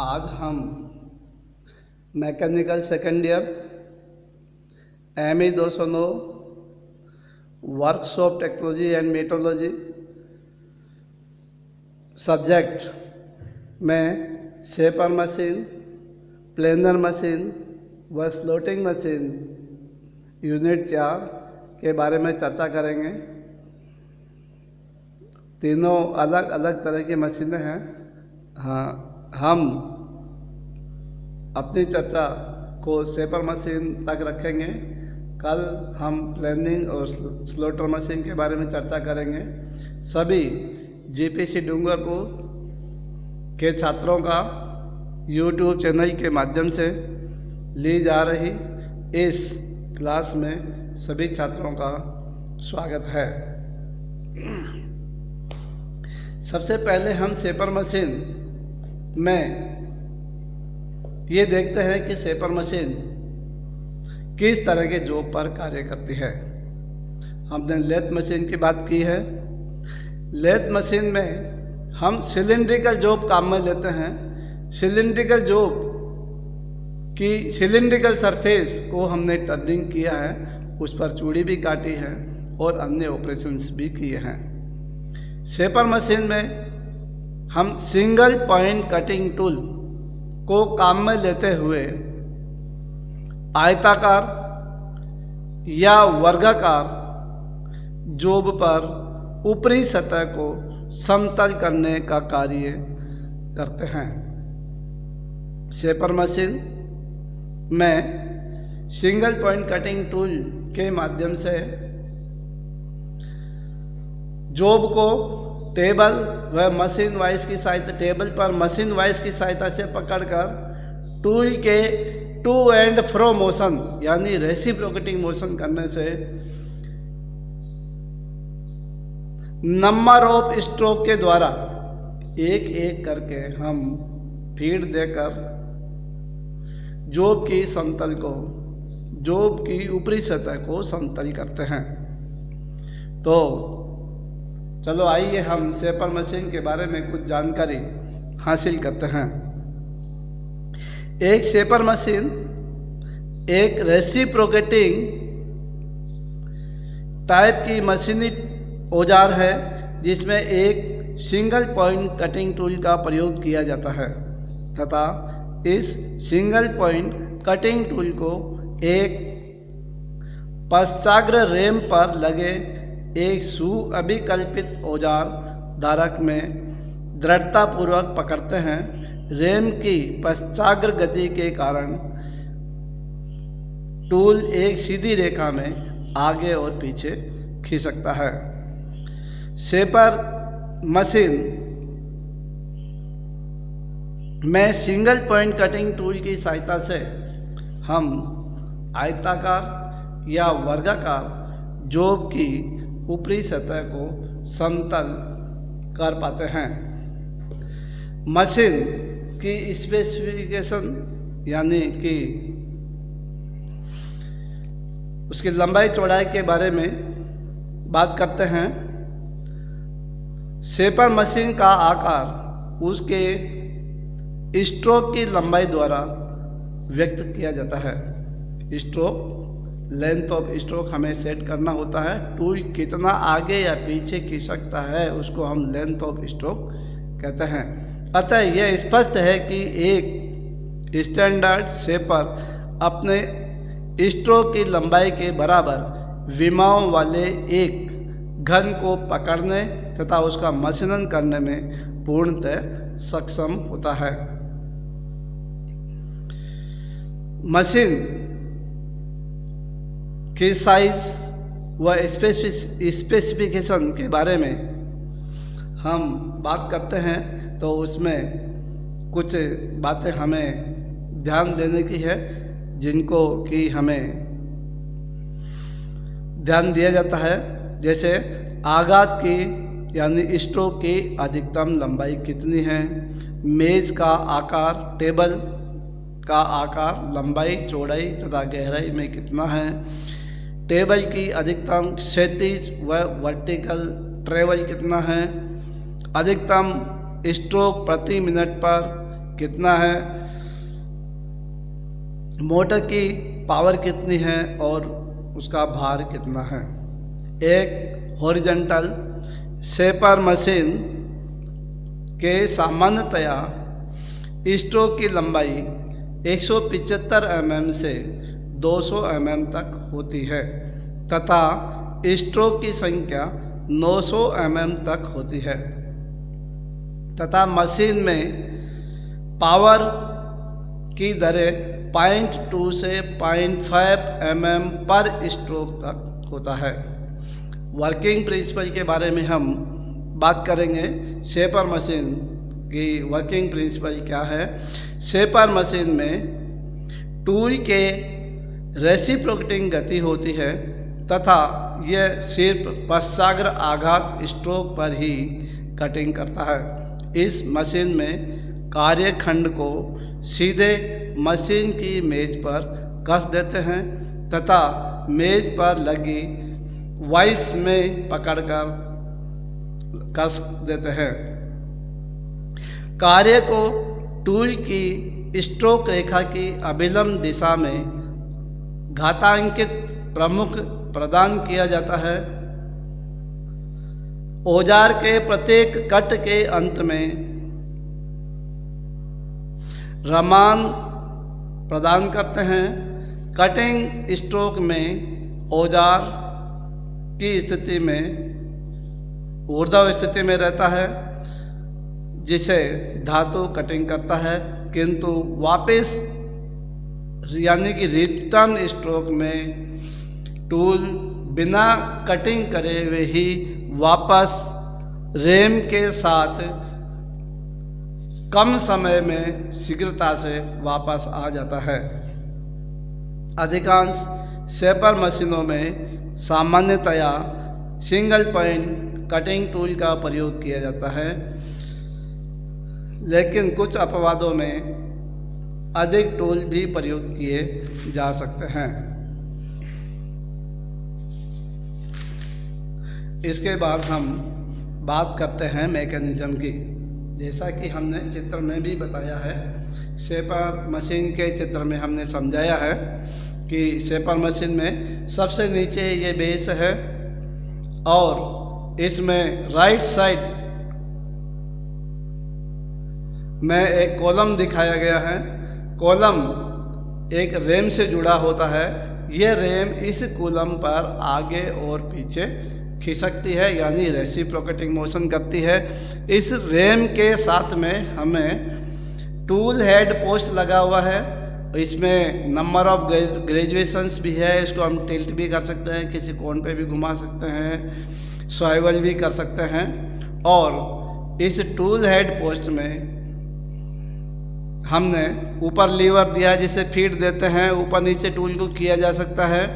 आज हम mechanical second year ME 209 workshop technology and metrology subject में शेपर मशीन, प्लेनर मशीन व slotting machine unit 4 के बारे में चर्चा करेंगे। तीनों अलग अलग तरह की मशीनें हैं। हाँ, हम अपनी चर्चा को शेपर मशीन तक रखेंगे। कल हम प्लानिंग और स्लॉटर मशीन के बारे में चर्चा करेंगे। सभी GPC डूंगरपुर के छात्रों का YouTube चैनल के माध्यम से ली जा रही इस क्लास में सभी छात्रों का स्वागत है। सबसे पहले हम शेपर मशीन में ये देखते हैं कि शेपर मशीन किस तरह के जॉब पर कार्य करती है। हमने लेथ मशीन की बात की है। लेथ मशीन में हम सिलिंड्रिकल जॉब काम में लेते हैं। सिलिंड्रिकल जॉब की सिलिंड्रिकल सरफेस को हमने टर्निंग किया है, उस पर चूड़ी भी काटी है और अन्य ऑपरेशंस भी किए हैं। शेपर मशीन में हम सिंगल पॉइंट कटिंग टूल को काम में लेते हुए आयताकार या वर्गाकार जॉब पर ऊपरी सतह को समतल करने का कार्य करते हैं। शेपर मशीन में सिंगल पॉइंट कटिंग टूल के माध्यम से जॉब को टेबल व मशीन वाइज की सहायता टेबल पर मशीन वाइज की सहायता से पकड़कर टूल के टू एंड फ्रो मोशन यानी रेसिप्रोकेटिंग मोशन करने से नंबर ऑफ स्ट्रोक के द्वारा एक एक करके हम फीड देकर जॉब की समतल को जॉब की ऊपरी सतह को समतल करते हैं। तो चलो आइए हम शेपर मशीन के बारे में कुछ जानकारी हासिल करते हैं। एक शेपर मशीन एक रेसिप्रोकेटिंग टाइप की मशीनी औजार है जिसमें एक सिंगल पॉइंट कटिंग टूल का प्रयोग किया जाता है तथा इस सिंगल पॉइंट कटिंग टूल को एक पश्चाग्र रेम पर लगे एक सुअभिकल्पित औजार धारक में दृढ़तापूर्वक पकड़ते हैं। रेम की पश्चाग्र गति के कारण टूल एक सीधी रेखा में आगे और पीछे खिसकता है। शेपर मशीन में सिंगल पॉइंट कटिंग टूल की सहायता से हम आयताकार या वर्गाकार जॉब की ऊपरी सतह को समतल कर पाते हैं। मशीन की स्पेसिफिकेशन यानी कि उसकी लंबाई चौड़ाई के बारे में बात करते हैं। शेपर मशीन का आकार उसके स्ट्रोक की लंबाई द्वारा व्यक्त किया जाता है। स्ट्रोक लेंथ ऑफ स्ट्रोक हमें सेट करना होता है। टूल कितना आगे या पीछे खिसकता है उसको हम लेंथ ऑफ स्ट्रोक कहते हैं। अतः यह स्पष्ट है कि एक स्टैंडर्ड शेपर अपने स्ट्रोक की लंबाई के बराबर विमाओं वाले एक घन को पकड़ने तथा उसका मशीनन करने में पूर्णतः सक्षम होता है। मशीन की साइज व स्पेसिफिकेशन के बारे में हम बात करते हैं तो उसमें कुछ बातें हमें ध्यान देने की है जिनको कि हमें ध्यान दिया जाता है। जैसे आघात की यानी स्ट्रोक की अधिकतम लंबाई कितनी है, मेज का आकार, टेबल का आकार, लंबाई, चौड़ाई तथा गहराई में कितना है, टेबल की अधिकतम क्षैतिज व वर्टिकल ट्रेवल कितना है, अधिकतम स्ट्रोक प्रति मिनट पर कितना है, मोटर की पावर कितनी है और उसका भार कितना है। एक हॉरिजॉन्टल शेपर मशीन के सामान्यतया स्ट्रोक की लंबाई 175 mm से 200 mm तक होती है तथा स्ट्रोक की संख्या 900 mm तक होती है तथा मशीन में पावर की दरें 0.2 से 0.5 mm पर स्ट्रोक तक होता है। वर्किंग प्रिंसिपल के बारे में हम बात करेंगे। शेपर मशीन की वर्किंग प्रिंसिपल क्या है। शेपर मशीन में टूल के रेसिप्रोकेटिंग गति होती है तथा यह सिर्फ पश्चाग्र आघात स्ट्रोक पर ही कटिंग करता है। इस मशीन में कार्यखंड को सीधे मशीन की मेज पर कस देते हैं तथा मेज पर लगी वाइस में पकड़कर कस देते हैं। कार्य को टूल की स्ट्रोक रेखा की अभिलंब दिशा में घातांकित प्रमुख प्रदान किया जाता है। औजार के प्रत्येक कट के अंत में रमान प्रदान करते हैं। कटिंग स्ट्रोक में औजार की स्थिति में ऊर्ध्व स्थिति में रहता है जिसे धातु कटिंग करता है, किंतु वापस यानी कि रिटर्न स्ट्रोक में टूल बिना कटिंग करे हुए ही वापस रेम के साथ कम समय में शीघ्रता से वापस आ जाता है। अधिकांश शेपर मशीनों में सामान्यतया सिंगल पॉइंट कटिंग टूल का प्रयोग किया जाता है, लेकिन कुछ अपवादों में अधिक टूल भी प्रयोग किए जा सकते हैं। इसके बाद हम बात करते हैं मैकेनिज्म की। जैसा कि हमने चित्र में भी बताया है, शेपर मशीन के चित्र में हमने समझाया है कि शेपर मशीन में सबसे नीचे ये बेस है और इसमें राइट साइड में एक कॉलम दिखाया गया है। कॉलम एक रेम से जुड़ा होता है। यह रेम इस कॉलम पर आगे और पीछे खिसकती है यानी रेसिप्रोकेटिंग मोशन करती है। इस रेम के साथ में हमें टूल हेड पोस्ट लगा हुआ है। इसमें नंबर ऑफ ग्रेजुएशंस भी है। इसको हम टिल्ट भी कर सकते हैं, किसी कोण पे भी घुमा सकते हैं, स्वाइवल भी कर सकते हैं। और इस टूल हेड पोस्ट में हमने ऊपर लीवर दिया है जिसे फीड देते हैं, ऊपर नीचे टूल को किया जा सकता है।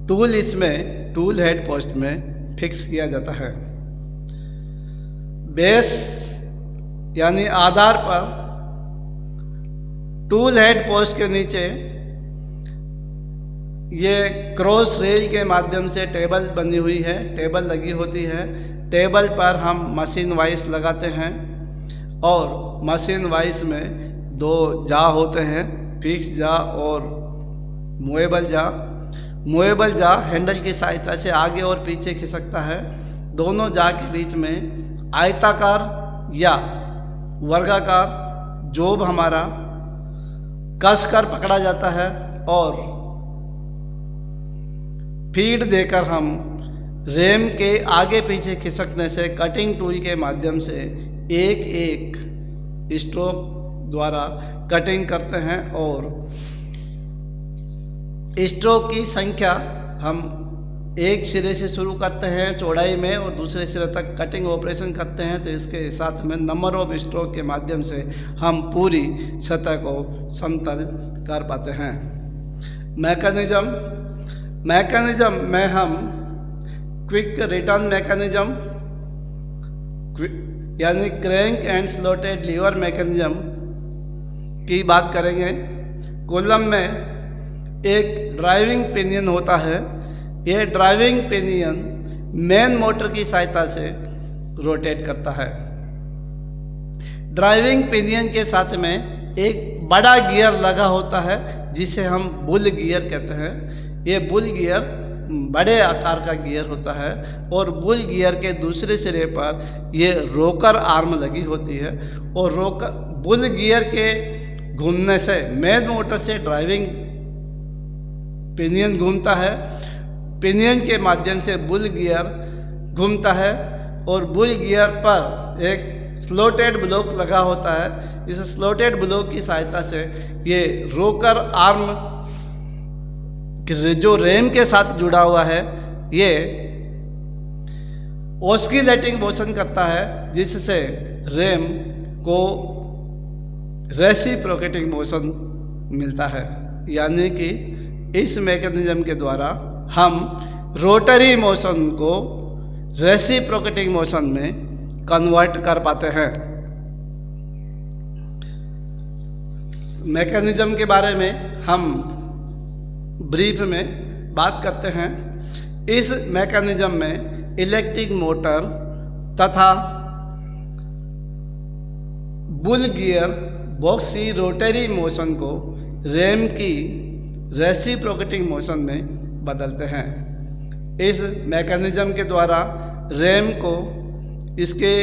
टूल इसमें टूल हेड पोस्ट में फिक्स किया जाता है। बेस यानी आधार पर टूल हेड पोस्ट के नीचे ये क्रॉस रेल के माध्यम से टेबल बनी हुई है, टेबल लगी होती है। टेबल पर हम मशीन वाइस लगाते हैं और मशीन वाइस में दो जा होते हैं, फिक्स जा और मूवेबल जा। मूवेबल जा हैंडल की सहायता से आगे और पीछे खिसकता है। दोनों जा के बीच में आयताकार या वर्गाकार जोब हमारा कस कर पकड़ा जाता है और फीड देकर हम रेम के आगे पीछे खिसकने से कटिंग टूल के माध्यम से एक एक स्ट्रोक द्वारा कटिंग करते हैं और स्ट्रोक की संख्या हम एक सिरे से शुरू करते हैं चौड़ाई में और दूसरे सिरे तक कटिंग ऑपरेशन करते हैं, तो इसके साथ में नंबर ऑफ स्ट्रोक के माध्यम से हम पूरी सतह को समतल कर पाते हैं। मैकेनिज्म में हम क्विक रिटर्न मैकेनिज्म यानी crank and slotted lever mechanism की बात करेंगे। कॉलम में एक ड्राइविंग पिनियन होता है। यह ड्राइविंग पिनियन मेन मोटर की सहायता से रोटेट करता है। ड्राइविंग पिनियन के साथ में एक बड़ा गियर लगा होता है जिसे हम बुल गियर कहते हैं। ये बुल गियर बड़े आकार का गियर होता है और बुल गियर के दूसरे सिरे पर ये रोकर आर्म लगी होती है और रोकर बुल गियर के घूमने से मेन मोटर से ड्राइविंग पिनियन घूमता है। पिनियन के माध्यम से बुल गियर घूमता है और बुल गियर पर एक स्लोटेड ब्लॉक लगा होता है। इस स्लोटेड ब्लॉक की सहायता से ये रोकर आर्म जो रेम के साथ जुड़ा हुआ है ये ऑस्किलेटिंग मोशन करता है, जिससे रेम को रेसिप्रोकेटिंग मोशन मिलता है। यानी कि इस मैकेनिज्म के द्वारा हम रोटरी मोशन को रेसिप्रोकेटिंग मोशन में कन्वर्ट कर पाते हैं। मैकेनिज्म के बारे में हम ब्रीफ में बात करते हैं। इस मैकेनिज्म में इलेक्ट्रिक मोटर तथा बुल गियर बॉक्स की रोटरी मोशन को रेम की रेसिप्रोकेटिंग मोशन में बदलते हैं। इस मैकेनिज्म के द्वारा रेम को इसके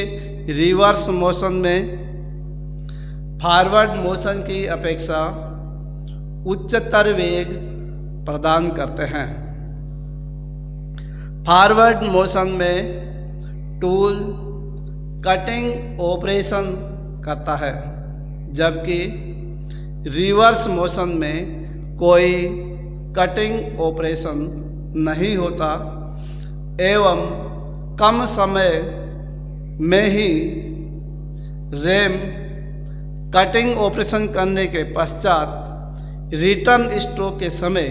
रिवर्स मोशन में फॉरवर्ड मोशन की अपेक्षा उच्चतर वेग प्रदान करते हैं। फॉरवर्ड मोशन में टूल कटिंग ऑपरेशन करता है, जबकि रिवर्स मोशन में कोई कटिंग ऑपरेशन नहीं होता एवं कम समय में ही रेम कटिंग ऑपरेशन करने के पश्चात रिटर्न स्ट्रोक के समय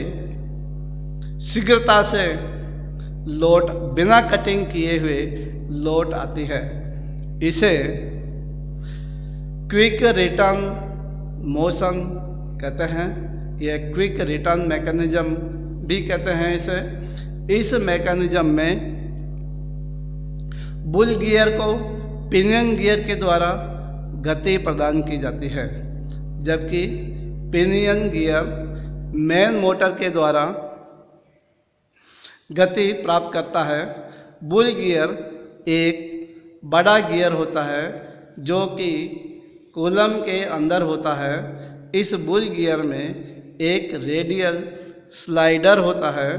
शीघ्रता से लौट बिना कटिंग किए हुए लौट आती है। इसे क्विक रिटर्न मोशन कहते हैं। यह क्विक रिटर्न मैकेनिज्म भी कहते हैं इसे। इस मैकेनिज्म में बुल गियर को पिनियन गियर के द्वारा गति प्रदान की जाती है, जबकि पिनियन गियर मेन मोटर के द्वारा गति प्राप्त करता है। बुल गियर एक बड़ा गियर होता है जो कि कॉलम के अंदर होता है। इस बुल गियर में एक रेडियल स्लाइडर होता है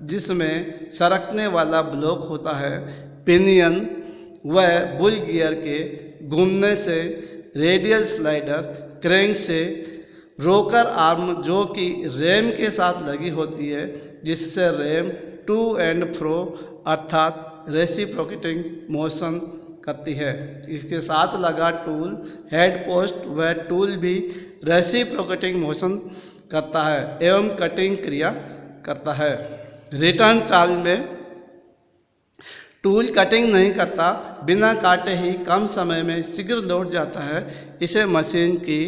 जिसमें सरकने वाला ब्लॉक होता है। पिनियन व बुल गियर के घूमने से रेडियल स्लाइडर क्रैंक से रोकर आर्म जो कि रेम के साथ लगी होती है, जिससे रेम टू एंड फ्रो अर्थात रेसिप्रोकेटिंग मोशन करती है। इसके साथ लगा टूल हेड पोस्ट व टूल भी रेसिप्रोकेटिंग मोशन करता है एवं कटिंग क्रिया करता है। रिटर्न चाल में टूल कटिंग नहीं करता, बिना काटे ही कम समय में शीघ्र लौट जाता है। इसे मशीन की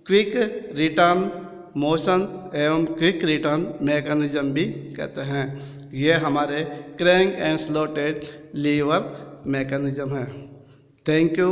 क्विक रिटर्न मोशन एवं क्विक रिटर्न मैकेनिज्म भी कहते हैं। ये हमारे crank and slotted lever mechanism है। Thank you.